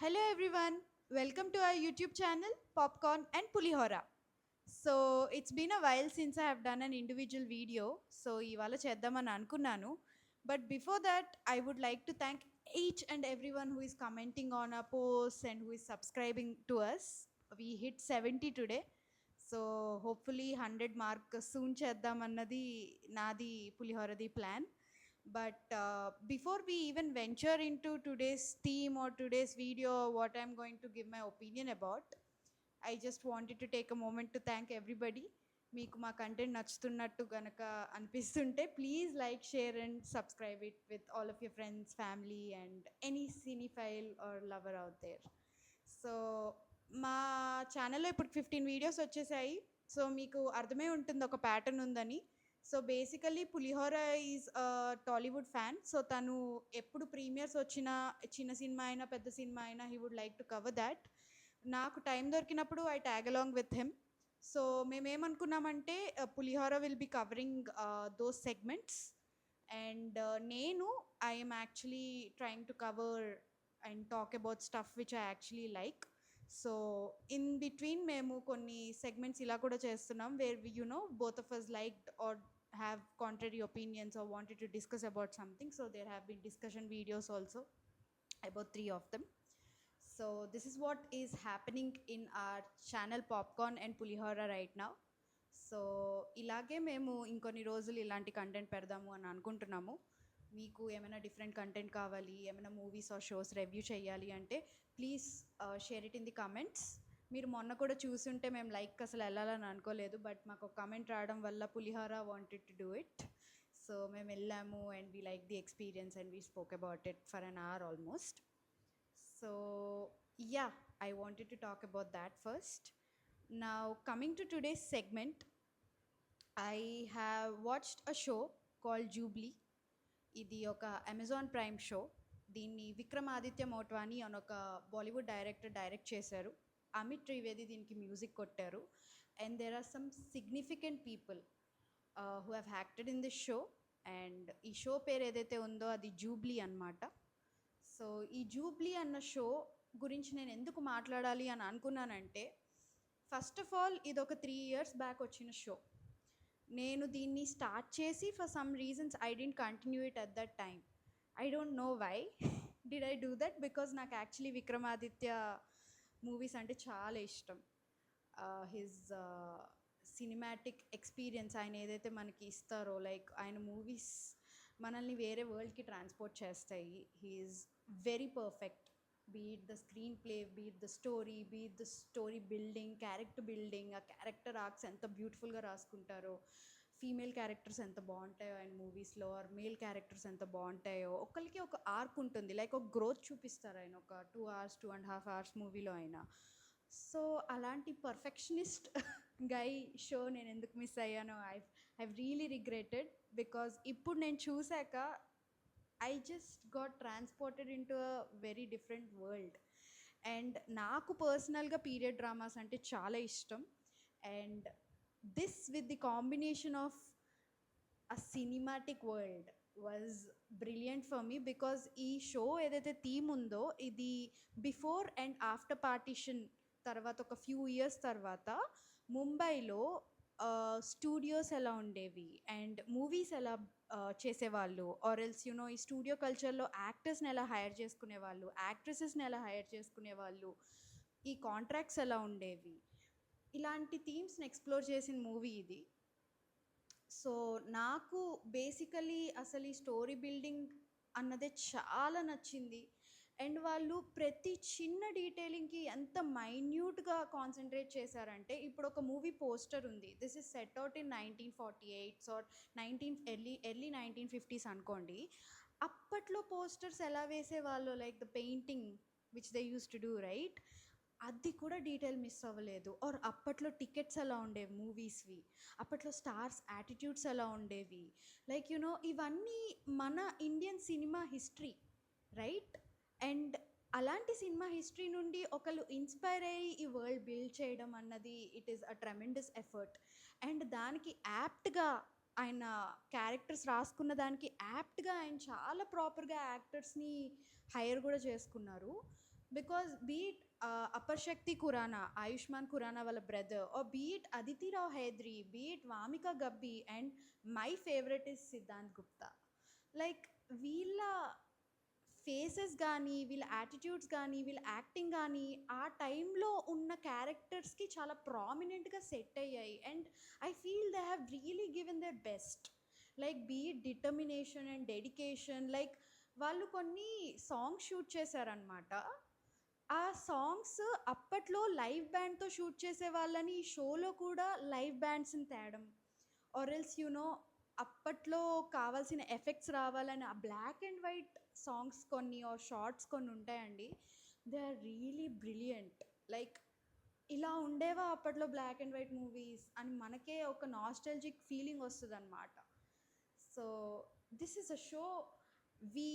Hello everyone, welcome to our YouTube channel Popcorn and Pulihora. So it's been a while since I have done an individual video. So ఇవాళ చేద్దామని అనుకున్నాను. But before that, I would like to thank each and everyone who is commenting on our posts and who is subscribing to us. We hit 70 today. So hopefully 100 mark soon చేద్దామన్నది నాది పులిహోరది plan. But before we even venture into today's theme or today's video, what I'm going to give my opinion about, I just wanted to take a moment to thank everybody. మీకు మా content నచ్చుతున్నట్టు గనక అనిపిస్తుంటే please like share and subscribe it with all of your friends family and any cinephile or lover out there. So మా ఛానల్లో ఇప్పుడు 15 videos వచ్చేసాయి. So మీకు అర్థమే ఉంటుంది ఒక ప్యాటర్న్ ఉందని. So basically pulihora is Tollywood fan. So తను ఎప్పుడు ప్రీమియర్స్ వచ్చినా చిన్న సినిమా అయినా పెద్ద సినిమా అయినా he would like to cover that. నాకు టైం దొరికినప్పుడు I tag along with him. So మేమేమనుకున్నామంటే Pulihora will be covering those segments and నేను I'm actually trying to cover and talk about stuff which I actually like. So in between మేము కొన్ని segments ఇలా కూడా చేస్తున్నాం where both of us liked or have contrary opinions or wanted to discuss about something. So there have been discussion videos also, about 3 of them. So this is what is happening in our channel Popcorn and Pulihora right now. So ఇలాగే మేము ఇంకొన్ని రోజులు ఇలాంటి content పెడదాము అని అనుకుంటున్నాము. మీకు ఏమైనా డిఫరెంట్ కంటెంట్ కావాలి, ఏమైనా మూవీస్ ఆర్ షోస్ రివ్యూ చేయాలి అంటే please share it in the comments. మీరు మొన్న కూడా చూసుంటే మేము లైక్ అసలు వెళ్ళాలని అనుకోలేదు, బట్ మాకు ఒక కమెంట్ రావడం వల్ల Pulihora wanted to do it. So మేము వెళ్ళాము and we like the experience and we spoke about it for an hour almost. So yeah, I wanted to talk about that first. Now coming to today's segment, I have watched a show called Jubilee. ఇది ఒక Amazon prime show. దీన్ని విక్రమాదిత్య మోట్వాని అని ఒక Bollywood director direct చేశారు. అమిత్ త్రివేది దీనికి music కొట్టారు. And there are some significant people who have acted in this show. And ఈ show పేరు ఏదైతే ఉందో అది జూబ్లీ అన్నమాట. సో ఈ జూబ్లీ అన్న షో గురించి నేను ఎందుకు మాట్లాడాలి అని అనుకున్నానంటే, ఫస్ట్ ఆఫ్ ఆల్ ఇది ఒక 3 years బ్యాక్ వచ్చిన షో. నేను దీన్ని స్టార్ట్ చేసి for some reasons I didn't continue it at that time. I don't know why did I do that, because నాకు యాక్చువల్లీ విక్రమాదిత్య మూవీస్ అంటే చాలా ఇష్టం. హిజ్ సినిమాటిక్ ఎక్స్పీరియన్స్ ఆయన ఏదైతే మనకి ఇస్తారో, లైక్ ఆయన మూవీస్ మనల్ని వేరే వరల్డ్కి ట్రాన్స్పోర్ట్ చేస్తాయి. He is very perfect, be it the screenplay, be it the story, be it the story building, character building, ఆ క్యారెక్టర్ ఆర్క్స్ ఎంత బ్యూటిఫుల్గా రాసుకుంటారో, ఫీమేల్ క్యారెక్టర్స్ ఎంత బాగుంటాయో ఆయన మూవీస్లో, ఆర్ మేల్ క్యారెక్టర్స్ ఎంత బాగుంటాయో. ఒకరికి ఒక ఆర్క్ ఉంటుంది, లైక్ ఒక గ్రోత్ చూపిస్తారు ఆయన ఒక 2 hours 2.5 hours మూవీలో అయినా. సో అలాంటి పర్ఫెక్షనిస్ట్ గై షో నేను ఎందుకు మిస్ అయ్యానో ఐ రియలీ రిగ్రెటెడ్, బికాజ్ ఇప్పుడు నేను చూశాక I just got transported into a very different world. And నాకు పర్సనల్గా పీరియడ్ డ్రామాస్ అంటే చాలా ఇష్టం. And this with the combination of a cinematic world was brilliant for me, because ఈ show ఏదైతే థీమ్ ఉందో ఇది బిఫోర్ అండ్ ఆఫ్టర్ పార్టిషన్ తర్వాత ఒక ఫ్యూ ఇయర్స్ తర్వాత ముంబైలో స్టూడియోస్ ఎలా ఉండేవి అండ్ మూవీస్ ఎలా చేసేవాళ్ళు, ఆర్ ఎల్స్ ఈ స్టూడియో కల్చర్లో యాక్టర్స్ని ఎలా హైర్ చేసుకునేవాళ్ళు, యాక్ట్రెసెస్ని ఎలా హైర్ చేసుకునేవాళ్ళు, ఈ కాంట్రాక్ట్స్ ఎలా ఉండేవి, ఇలాంటి థీమ్స్ని ఎక్స్ప్లోర్ చేసిన మూవీ ఇది. సో నాకు బేసికలీ అసలు ఈ స్టోరీ బిల్డింగ్ అన్నదే చాలా నచ్చింది. అండ్ వాళ్ళు ప్రతి చిన్న డీటెయిలింగ్కి ఎంత మైన్యూట్గా కాన్సన్ట్రేట్ చేశారంటే, ఇప్పుడు ఒక మూవీ పోస్టర్ ఉంది, this is set out in 1948 or early 1950s అనుకోండి. అప్పట్లో పోస్టర్స్ ఎలా వేసేవాళ్ళు, like the painting which they use to do right, అది కూడా డీటెయిల్ మిస్ అవ్వలేదు. ఆర్ అప్పట్లో టికెట్స్ ఎలా ఉండేవి మూవీస్వి, అప్పట్లో స్టార్స్ యాటిట్యూడ్స్ ఎలా ఉండేవి, లైక్ ఇవన్నీ మన Indian cinema history right. And అలాంటి సినిమా హిస్టరీ నుండి ఒకళ్ళు ఇన్స్పైర్ అయ్యి ఈ వరల్డ్ బిల్డ్ చేయడం అన్నది it is a tremendous effort. And దానికి యాప్ట్గా ఆయన క్యారెక్టర్స్ రాసుకున్న దానికి యాప్ట్గా ఆయన చాలా ప్రాపర్గా యాక్టర్స్ని హైర్ కూడా చేసుకున్నారు. Because be it Aparshakti Khurana, Ayushmann Khurana వాళ్ళ brother, or be it Aditi Rao Hydari, be it Wamiqa Gabbi, and my favourite is Siddhant Gupta. Like వీళ్ళ ఫేసెస్ కానీ, వీళ్ళ యాటిట్యూడ్స్ కానీ, వీళ్ళ యాక్టింగ్ కానీ ఆ టైంలో ఉన్న క్యారెక్టర్స్కి చాలా ప్రామినెంట్గా సెట్ అయ్యాయి. And I feel they have really given there best. Like beat determination and dedication. Like వాళ్ళు కొన్ని సాంగ్స్ షూట్ చేశారనమాట. ఆ సాంగ్స్ అప్పట్లో లైవ్ బ్యాండ్తో షూట్ చేసే వాళ్ళని ఈ షోలో కూడా లైవ్ బ్యాండ్స్ని తేడం, ఆర్ ఎల్స్ అప్పట్లో కావాల్సిన ఎఫెక్ట్స్ రావాలని ఆ బ్లాక్ అండ్ వైట్ సాంగ్స్ కొన్ని ఆర్ షార్ట్స్ కొన్ని ఉంటాయండి. They are really brilliant. Like ఇలా ఉండేవా అప్పట్లో బ్లాక్ అండ్ వైట్ మూవీస్ అని మనకే ఒక నాస్టాలజిక్ ఫీలింగ్ వస్తుంది అనమాట. So this is a show we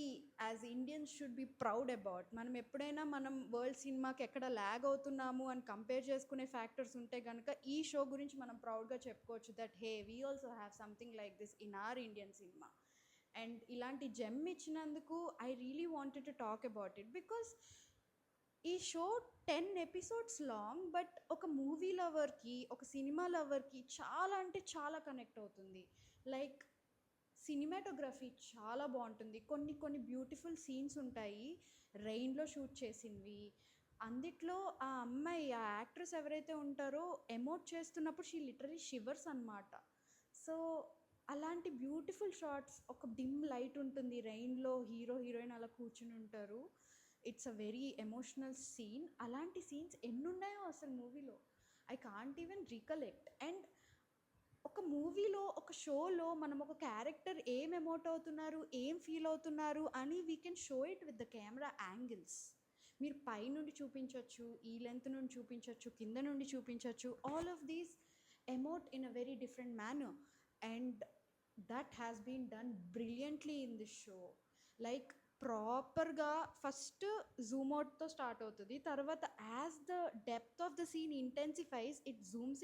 as Indians should be proud about. మనం ఎప్పుడైనా మనం వరల్డ్ సినిమాకి ఎక్కడ ల్యాగ్ అవుతున్నాము అని కంపేర్ చేసుకునే ఫ్యాక్టర్స్ ఉంటే కనుక ఈ షో గురించి మనం ప్రౌడ్గా చెప్పుకోవచ్చు that hey we also have something like this in our Indian cinema. And ఇలాంటి జెమ్ ఇచ్చినందుకు I really wanted to talk about it because ఈ షో 10 ఎపిసోడ్స్ లాంగ్, బట్ ఒక మూవీ లవర్కి, ఒక సినిమా లవర్కి చాలా అంటే చాలా కనెక్ట్ అవుతుంది. లైక్ సినిమాటోగ్రఫీ చాలా బాగుంటుంది. కొన్ని కొన్ని బ్యూటిఫుల్ సీన్స్ ఉంటాయి రెయిన్లో షూట్ చేసినవి. అందుట్లో ఆ అమ్మాయి, ఆ యాక్ట్రెస్ ఎవరైతే ఉంటారో ఎమోట్ చేస్తున్నప్పుడు షీ లిటరలీ షివర్స్ అనమాట. సో అలాంటి బ్యూటిఫుల్ షార్ట్స్, ఒక డిమ్ లైట్ ఉంటుంది, రెయిన్లో హీరో హీరోయిన్ అలా కూర్చుని ఉంటారు. It's a very emotional scene. అలాంటి సీన్స్ ఎన్ని ఉన్నాయో అసలు మూవీలో I can't even recollect. And ఒక మూవీలో, ఒక షోలో మనం ఒక క్యారెక్టర్ ఏం ఎమోట్ అవుతున్నారు, ఏం ఫీల్ అవుతున్నారు అని we can show it with the camera angles. మీరు పై నుండి చూపించవచ్చు, ఈ లెంత్ నుండి చూపించవచ్చు, కింద నుండి చూపించవచ్చు. All of these emote in a very different manner. And that has been done brilliantly in this show. Like ప్రాపర్గా ఫస్ట్ జూమ్ అవుట్తో స్టార్ట్ అవుతుంది, తర్వాత as the depth of the scene intensifies it zooms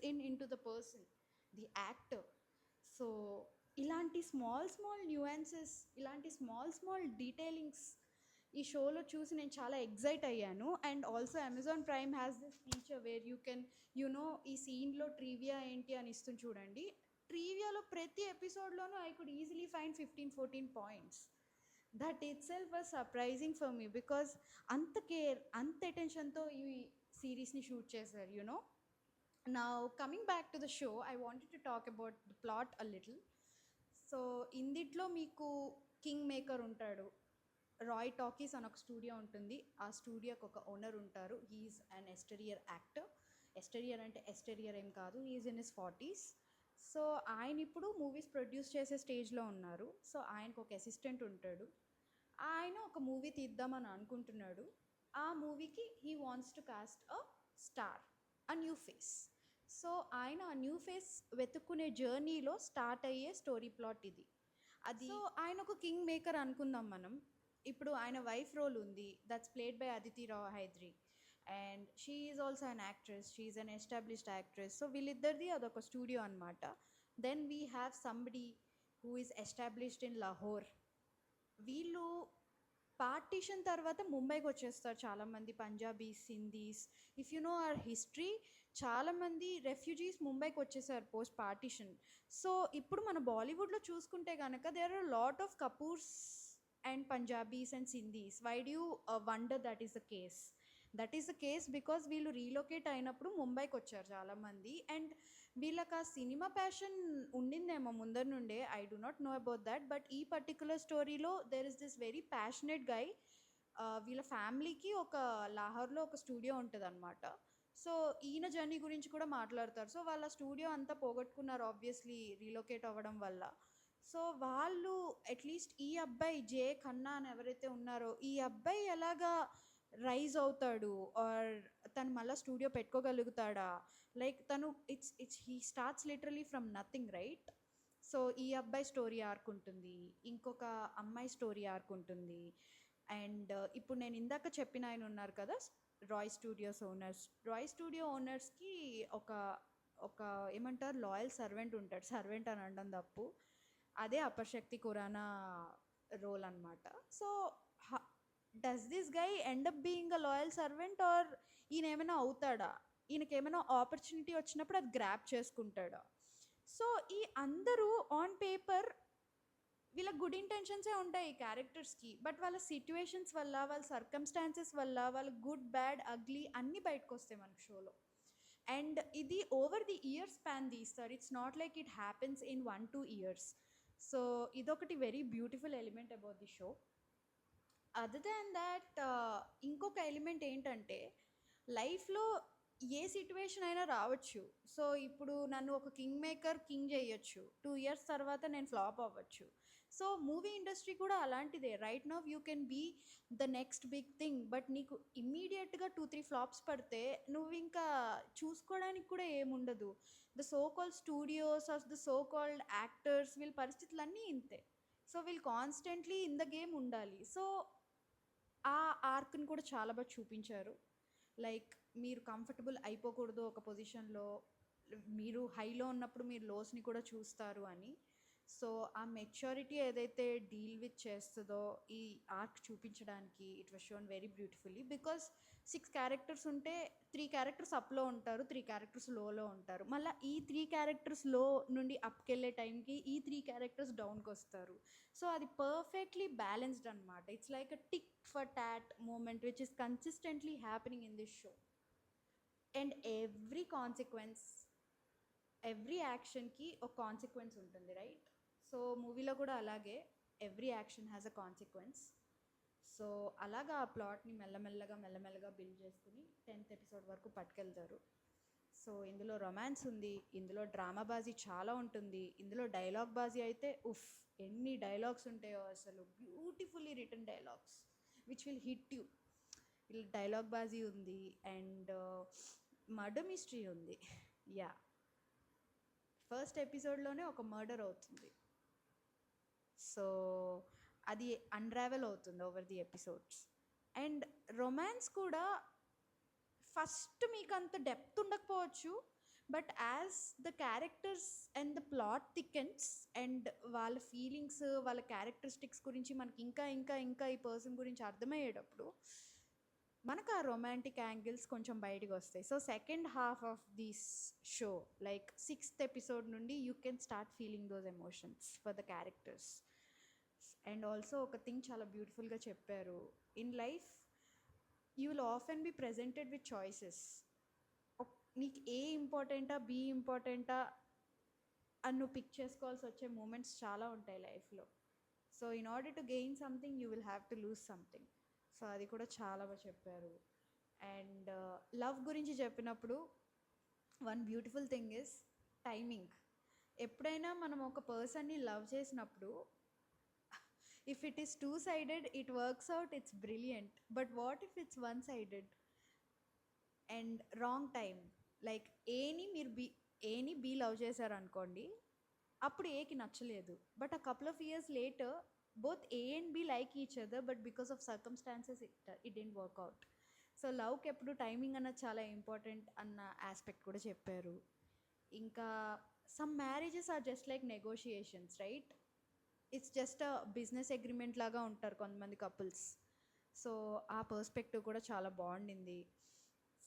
into the person, the actor. So ఇలాంటి small small nuances, ఇలాంటి small small detailings ఈ షోలో చూసి నేను చాలా ఎగ్జైట్ అయ్యాను. And also Amazon Prime has this feature where you can ఈ సీన్లో ట్రివియా ఏంటి అని ఇస్తుంది చూడండి. ట్రివియాలో ప్రతి ఎపిసోడ్లోనూ I could easily find 15-14 points. That itself was surprising for me because అంత కేర్, అంత అటెన్షన్తో ఈ సిరీస్ని షూట్ చేశారు. Now coming back to the show, I wanted to talk about the plot a little. So ఇందిట్లో మీకు king maker ఉంటాడు, Roy talkies అని ఒక స్టూడియో ఉంటుంది. ఆ స్టూడియోకి ఒక ఓనర్ ఉంటారు. హీఈస్ అన్ ఎస్టెరియర్ యాక్టర్. ఎస్టెరియర్ అంటే ఎస్టెరియర్ ఏం కాదు, he's in his 40s. So ఆయన ఇప్పుడు మూవీస్ ప్రొడ్యూస్ చేసే స్టేజ్లో ఉన్నారు. సో ఆయనకు ఒక అసిస్టెంట్ ఉంటాడు. ఆయన ఒక మూవీ తీద్దామని అనుకుంటున్నాడు. ఆ మూవీకి he wants to cost a star, a new face. So ఆయన ఆ న్యూ ఫేస్ వెతుక్కునే జర్నీలో స్టార్ట్ అయ్యే స్టోరీ ప్లాట్ ఇది. అది సో ఆయన ఒక కింగ్ మేకర్ అనుకుందాం మనం. ఇప్పుడు ఆయన వైఫ్ రోల్ ఉంది, that's played by Aditi Rao Hydari. And she is also an actress, she is an established actress. So వీళ్ళిద్దరిది అదొక స్టూడియో అనమాట. Then we have somebody who is established in Lahore. వీళ్ళు పార్టీషన్ తర్వాత ముంబైకి వచ్చేస్తారు చాలామంది Punjabis, Sindhis. If you know our history, చాలామంది రెఫ్యూజీస్ ముంబైకి వచ్చేసారు పోస్ట్ పార్టీషన్. సో ఇప్పుడు మన బాలీవుడ్లో చూసుకుంటే కనుక there are lot of Kapoors and Punjabis and Sindhis. Why do wonder that is the case? That is the case because వీళ్ళు రీలొకేట్ అయినప్పుడు ముంబైకి వచ్చారు చాలామంది. అండ్ వీళ్ళకి ఆ సినిమా ప్యాషన్ ఉండిందేమో ముందర నుండే, I do not know about that. But ఈ పర్టికులర్ స్టోరీలో there is this very passionate guy. వీళ్ళ ఫ్యామిలీకి ఒక లాహోర్లో ఒక స్టూడియో ఉంటుంది అనమాట. సో ఈయన జర్నీ గురించి కూడా మాట్లాడతారు. సో వాళ్ళ స్టూడియో అంతా పోగొట్టుకున్నారు ఆబ్వియస్లీ రీలొకేట్ అవ్వడం వల్ల. సో వాళ్ళు అట్లీస్ట్ ఈ అబ్బాయి జే ఖన్నా అని ఎవరైతే ఉన్నారో, ఈ అబ్బాయి ఎలాగా రైజ్ అవుతాడు, ఆర్ తను మళ్ళీ స్టూడియో పెట్టుకోగలుగుతాడా? లైక్ తను he starts literally from nothing, right? So ఈ అబ్బాయి స్టోరీ ఆర్క్ ఉంటుంది, ఇంకొక అమ్మాయి స్టోరీ ఆర్క్ ఉంటుంది. అండ్ ఇప్పుడు నేను ఇందాక చెప్పిన ఆయన ఉన్నారు కదా, Roy studios owners. Roy studio ఓనర్స్కి ఒక ఒక ఏమంటారు, లాయల్ సర్వెంట్ ఉంటాడు. సర్వెంట్ అని అనడం తప్పు, అదే అపశక్తి ఖురానా రోల్ అనమాట. So does this guy end up being a loyal servant, or ఈయన ఏమైనా అవుతాడా, ఈయనకి ఏమైనా ఆపర్చునిటీ వచ్చినప్పుడు అది గ్రాప్ చేసుకుంటాడా. సో ఈ అందరూ ఆన్ పేపర్ వీళ్ళ గుడ్ ఇంటెన్షన్సే ఉంటాయి ఈ క్యారెక్టర్స్కి, బట్ వాళ్ళ సిచ్యువేషన్స్ వల్ల, వాళ్ళ సర్కమ్స్టాన్సెస్ వల్ల, వాళ్ళ గుడ్ బ్యాడ్ అగ్లీ అన్నీ బయటకు వస్తాయి మనకు షోలో. అండ్ ఇది ఓవర్ ది ఇయర్స్ స్పాన్ తీస్తారు, it's not like it happens in 1-2 years. So ఇదొకటి very beautiful element about the show. Other than that ఇంకొక ఎలిమెంట్ ఏంటంటే, లైఫ్లో ఏ సిట్యువేషన్ అయినా రావచ్చు. సో ఇప్పుడు నన్ను ఒక కింగ్ మేకర్ కింగ్ చేయొచ్చు, 2 years తర్వాత నేను ఫ్లాప్ అవ్వచ్చు. సో మూవీ ఇండస్ట్రీ కూడా అలాంటిదే. Right now you can be the next big thing, but నీకు ఇమ్మీడియట్గా 2-3 ఫ్లాప్స్ పడితే నువ్వు ఇంకా చూసుకోవడానికి కూడా ఏముండదు. The so called studios are the so called actors, వీళ్ళ పరిస్థితులన్నీ ఇంతే. సో వీళ్ళు కాన్స్టెంట్లీ ఇన్ ద గేమ్ ఉండాలి. సో ఆ ఆర్క్ని కూడా చాలా బాగా చూపించారు. లైక్ మీరు కంఫర్టబుల్ అయిపోకూడదు ఒక పొజిషన్లో, మీరు హైలో ఉన్నప్పుడు మీరు లోస్ని కూడా చూస్తారు అని. సో ఆ మెచ్యూరిటీ ఏదైతే డీల్ విత్ చేస్తుందో ఈ ఆర్క్ చూపించడానికి, it was shown very beautifully. Because 6 characters ఉంటే 3 క్యారెక్టర్స్ అప్లో ఉంటారు, 3 క్యారెక్టర్స్ లోలో ఉంటారు. మళ్ళీ ఈ 3 క్యారెక్టర్స్ లో నుండి అప్కి వెళ్ళే టైంకి ఈ 3 క్యారెక్టర్స్ డౌన్కి వస్తారు. సో అది పర్ఫెక్ట్లీ బ్యాలెన్స్డ్ అనమాట. It's like a tit for tat moment which is consistently happening in this show. And every consequence, every యాక్షన్కి ఒక కాన్సిక్వెన్స్ ఉంటుంది, రైట్? సో మూవీలో కూడా అలాగే every action has a consequence. So అలాగా ఆ ప్లాట్ని మెల్లమెల్లగా బిల్డ్ చేసుకుని 10th ఎపిసోడ్ వరకు పట్టుకెళ్తారు. సో ఇందులో రొమాన్స్ ఉంది, ఇందులో డ్రామా బాజీ చాలా ఉంటుంది, ఇందులో డైలాగ్ బాజీ అయితే ఉఫ్ ఎన్ని డైలాగ్స్ ఉంటాయో అసలు, beautifully written dialogues which will hit you. ఇలా డైలాగ్ బాజీ ఉంది అండ్ మర్డర్ మిస్టరీ ఉంది. యా, ఫస్ట్ ఎపిసోడ్లోనే ఒక మర్డర్ అవుతుంది. సో అది అన్రావెల్ అవుతుంది over the episodes. And romance కూడా ఫస్ట్ మీకు అంత డెప్త్ ఉండకపోవచ్చు, but as the characters and the plot thickens and వాళ్ళ ఫీలింగ్స్, వాళ్ళ క్యారెక్టరిస్టిక్స్ గురించి మనకి ఇంకా ఇంకా ఇంకా ఈ పర్సన్ గురించి అర్థమయ్యేటప్పుడు మనకు ఆ రొమాంటిక్ యాంగిల్స్ కొంచెం బయటకు వస్తాయి. So second half of this show, like 6th episode నుండి you can start feeling those emotions for the characters. And also ఒక థింగ్ చాలా బ్యూటిఫుల్గా చెప్పారు, in life you will often be presented with choices. నీకు ఏ ఇంపార్టెంటా బి ఇంపార్టెంటా అని నువ్వు pick చేసుకోవాల్సి వచ్చే మూమెంట్స్ చాలా ఉంటాయి లైఫ్లో. So in order to gain something you will have to lose something. So అది కూడా చాలా బాగా చెప్పారు. అండ్ లవ్ గురించి చెప్పినప్పుడు one beautiful thing is timing. ఎప్పుడైనా మనం ఒక పర్సన్ని లవ్ చేసినప్పుడు if it is 2-sided it works out, it's brilliant. But what if it's 1-sided and wrong time? Like ఏని బి లవ్ చేశారు అనుకోండి, అప్పుడు ఏకి నచ్చలేదు, but a couple of years later both A and B like each other, but because of circumstances it didn't work out. So లవ్కి ఎప్పుడు timing అన్నది చాలా ఇంపార్టెంట్ అన్న ఆస్పెక్ట్ కూడా చెప్పారు. ఇంకా some marriages are just like negotiations, right? It's just a business agreement లాగా ఉంటారు కొంతమంది కపుల్స్. సో ఆ పర్స్పెక్టివ్ కూడా చాలా బాగుండింది.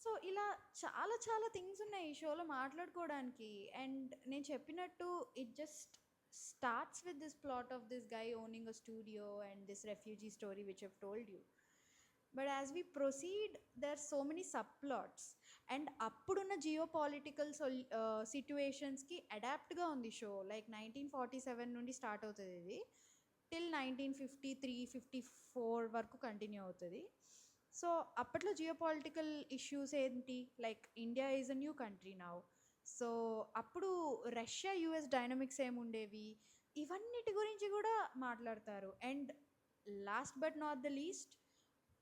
సో ఇలా చాలా చాలా థింగ్స్ ఉన్నాయి ఈ షోలో మాట్లాడుకోవడానికి. అండ్ నేను చెప్పినట్టు it just starts with this plot of this guy owning a studio and this refugee story which I've told you. But as we proceed, there are so many subplots. And appudunna geopolitical situations ki adapt ga undi show. Like 1947 nundi start avutadi idi till 1953-54 వరకు continue అవుతుంది. So అప్పట్లో geopolitical issues ఏంటి, like India is a new country now. So అప్పుడు Russia US dynamics ఏముండేవి, ఇవన్నిటి గురించి కూడా మాట్లాడతారు. And last but not the least,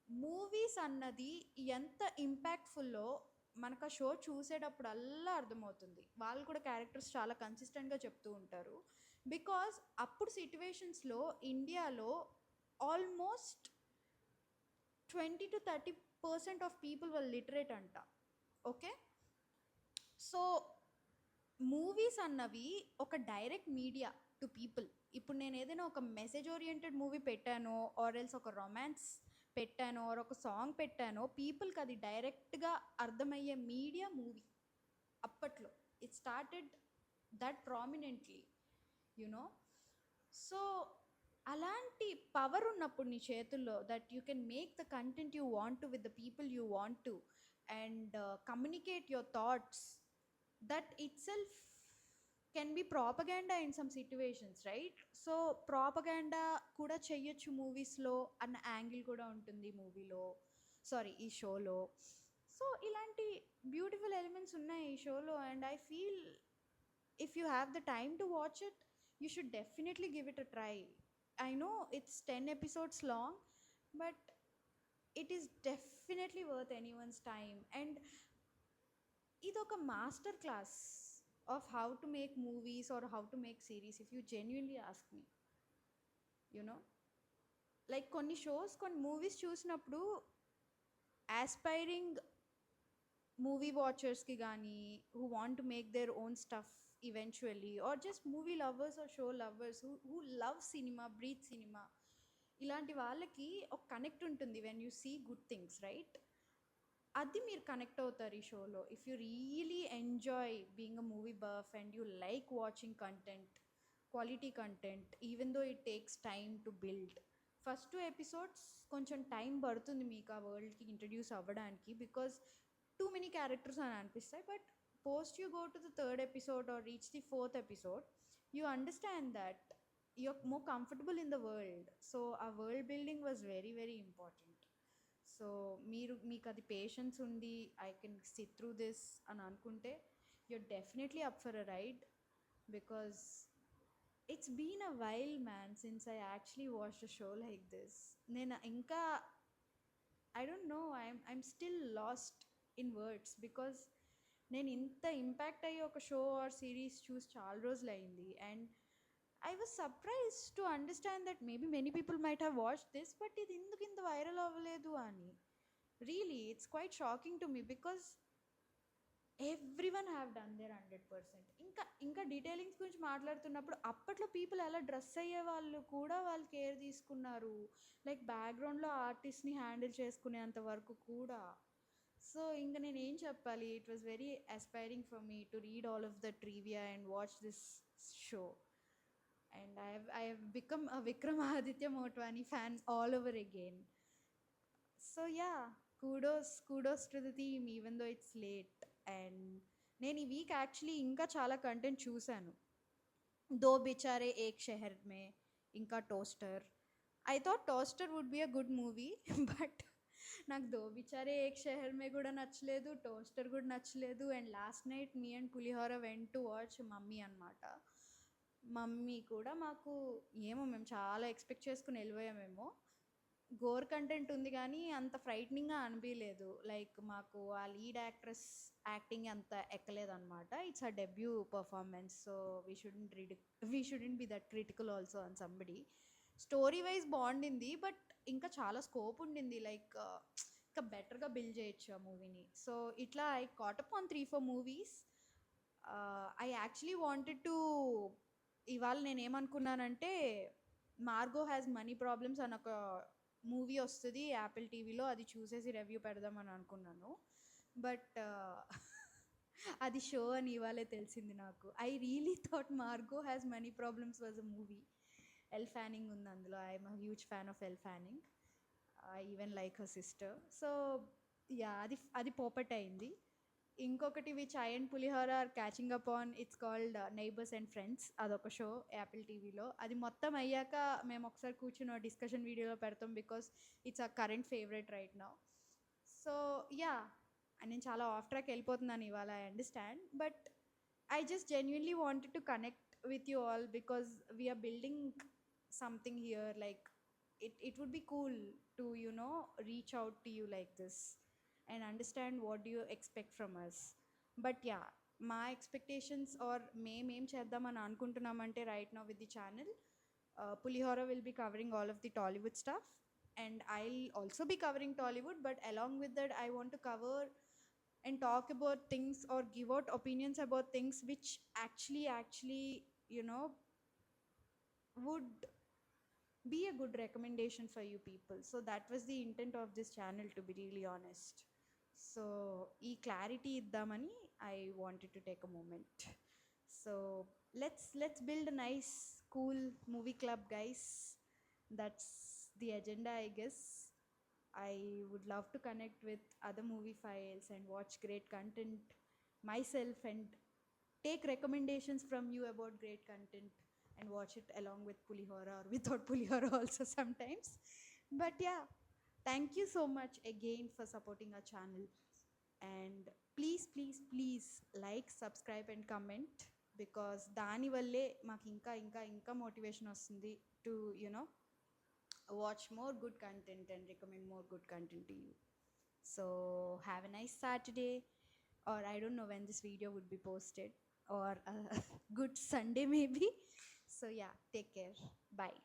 movies అన్నది ఎంత ఇంపాక్ట్ఫుల్లో మనకు ఆ షో చూసేటప్పుడల్లా అర్థమవుతుంది. వాళ్ళు కూడా క్యారెక్టర్స్ చాలా కన్సిస్టెంట్గా చెప్తూ ఉంటారు. బికాజ్ అప్పుడు సిట్యువేషన్స్లో ఇండియాలో almost 20-30% of people were literate అంట. ఓకే, సో మూవీస్ అన్నవి ఒక డైరెక్ట్ మీడియా టు పీపుల్. ఇప్పుడు నేను ఏదైనా ఒక మెసేజ్ ఓరియంటెడ్ మూవీ పెట్టానో ఆర్ ఎల్స్ ఒక రొమాన్స్ పెట్టానో ఆర్ ఒక సాంగ్ పెట్టానో పీపుల్కి అది డైరెక్ట్గా అర్థమయ్యే మీడియా మూవీ. అప్పట్లో it started that prominently, you know. So అలాంటి పవర్ ఉన్నప్పుడు నీ చేతుల్లో that you can make the content you want to with the people you want to and communicate your thoughts, that itself can be propaganda in some situations, right? So propaganda కూడా చెయ్యొచ్చు మూవీస్లో అన్న angle కూడా ఉంటుంది మూవీలో, sorry ఈ షోలో. So ఇలాంటి బ్యూటిఫుల్ ఎలిమెంట్స్ ఉన్నాయి ఈ షోలో and I feel if you have the time to watch it, you should definitely give it a try. I know it's 10 episodes long, but it is definitely worth anyone's time. And idoka master class of how to make movies or how to make series, if you genuinely ask me, you know. Like కొన్ని shows కొన్ని movies చూసినప్పుడు aspiring movie వాచర్స్కి కానీ who want to make their own stuff eventually, or just movie lovers or show lovers who love cinema, breathe cinema, ఇలాంటి వాళ్ళకి ఒక connect ఉంటుంది when you see good things, right? అది మీరు connect అవుతారు ఈ షోలో. If you really enjoy being a movie buff and you like watching content, quality content, even though it takes time to build. First 2 episodes కొంచెం time పడుతుంది మీకు ఆ వరల్డ్కి ఇంట్రడ్యూస్ అవ్వడానికి, బికాజ్ టూ మెనీ క్యారెక్టర్స్ అని అనిపిస్తాయి. But post you go to the 3rd episode or reach the 4th episode, you understand that you're more comfortable in the world. So our world building was very very important. So meeku adi patience undi, I can sit through this అని అనుకుంటే you're definitely up for a ride, because it's been a while man since I actually watched a show like this. నేను ఇంకా I don't know, I'm still lost in words, because నేను ఇంత impact అయ్యి ఒక show are series చూసి చాలా రోజులు అయింది. And I was surprise to understand that maybe many people might have watch this, but ఇది ఎందుకు ఇంత వైరల్ అవ్వలేదు అని. Really it's quite shocking to me, because everyone have done their 100%. ఇంకా డీటెయిలింగ్స్ గురించి మాట్లాడుతున్నప్పుడు అప్పట్లో పీపుల్ ఎలా డ్రెస్ అయ్యే వాళ్ళు కూడా వాళ్ళు కేర్ తీసుకున్నారు, లైక్ బ్యాక్గ్రౌండ్లో ఆర్టిస్ట్ని హ్యాండిల్ చేసుకునేంత వరకు కూడా. సో ఇంకా నేను ఏం చెప్పాలి, it was very aspiring for me to read all of the trivia and watch this show. And I have become a Vikramaditya Motwani fan all over again. So yeah, kudos to the team even though it's late. And నేను ఈ week actually ఇంకా చాలా content చూశాను. దో బిచారే ఏక్ షెహర్ మే, ఇంకా Toaster. I thought Toaster would be a good movie, but నాకు దో బిచారే ఏక్ షెహర్ మే కూడా నచ్చలేదు, toaster కూడా నచ్చలేదు. And last night me and pulihora went to watch mummy అనమాట. మమ్మీ కూడా మాకు ఏమో మేము చాలా ఎక్స్పెక్ట్ చేసుకుని వెళ్ళిపోయామేమో. గోర్ కంటెంట్ ఉంది కానీ అంత ఫ్రైట్నింగ్గా అనిపించలేదు. లైక్ మాకు ఆ లీడ్ యాక్ట్రెస్ యాక్టింగ్ అంత ఎక్కలేదన్నమాట. It's a debut performance, so we shouldn't be that critical also on somebody. Story wise బాగుండింది, బట్ ఇంకా చాలా స్కోప్ ఉండింది, లైక్ ఇంకా బెటర్గా బిల్డ్ చేయొచ్చు ఆ మూవీని. సో ఇట్లా I caught up on 3-4 movies. I actually wanted to, ఇవాళ నేను ఏమనుకున్నానంటే మార్గో హ్యాస్ మనీ ప్రాబ్లమ్స్ అని ఒక మూవీ వస్తుంది యాపిల్ టీవీలో, అది చూసేసి రివ్యూ పెడదామని అనుకున్నాను. బట్ అది షో అని ఇవాళే తెలిసింది నాకు. I really thought Margo has money problems was a movie. Elle Fanning ఉంది అందులో. I'm a huge fan of Elle Fanning. I even like her sister. So yeah, అది పోపట్ అయింది. ఇంకొకటి which I and Pulihora are catching up on, it's called neighbours and friends. అదొక show Apple టీవీలో. అది మొత్తం అయ్యాక మేము ఒకసారి కూర్చుని డిస్కషన్ వీడియోలో పెడతాం, because it's a current favourite right now. So yeah, నేను చాలా ఆఫ్ ట్రాక్ వెళ్ళిపోతున్నాను ఇవాళ, I understand. But I just genuinely wanted to connect with you all, because we're building something here. Like it would be cool to reach out to you like this and understand what do you expect from us. But yeah, my expectations or మేం చేద్దామని అనుకుంటున్నామంటే right now with the channel, Pulihora will be covering all of the Tollywood stuff, and I'll also be covering Tollywood, but along with that I want to cover and talk about things or give out opinions about things which actually would be a good recommendation for you people. So that was the intent of this channel, to be really honest. So ఈ clarity ఇద్దామని I wanted to take a moment. So let's build a nice cool movie club, guys. That's the agenda, I guess. I would love to connect with other movie files and watch great content myself and take recommendations from you about great content and watch it along with Pulihora or without Pulihora also sometimes. But yeah, thank you so much again for supporting our channel. And please like, subscribe and comment, because దాని వల్లే మాకు ఇంకా ఇంకా ఇంకా motivation వస్తుంది to watch more good content and recommend more good content to you. So have a nice Saturday, or I don't know when this video would be posted, or a good Sunday maybe. So yeah, take care. Bye.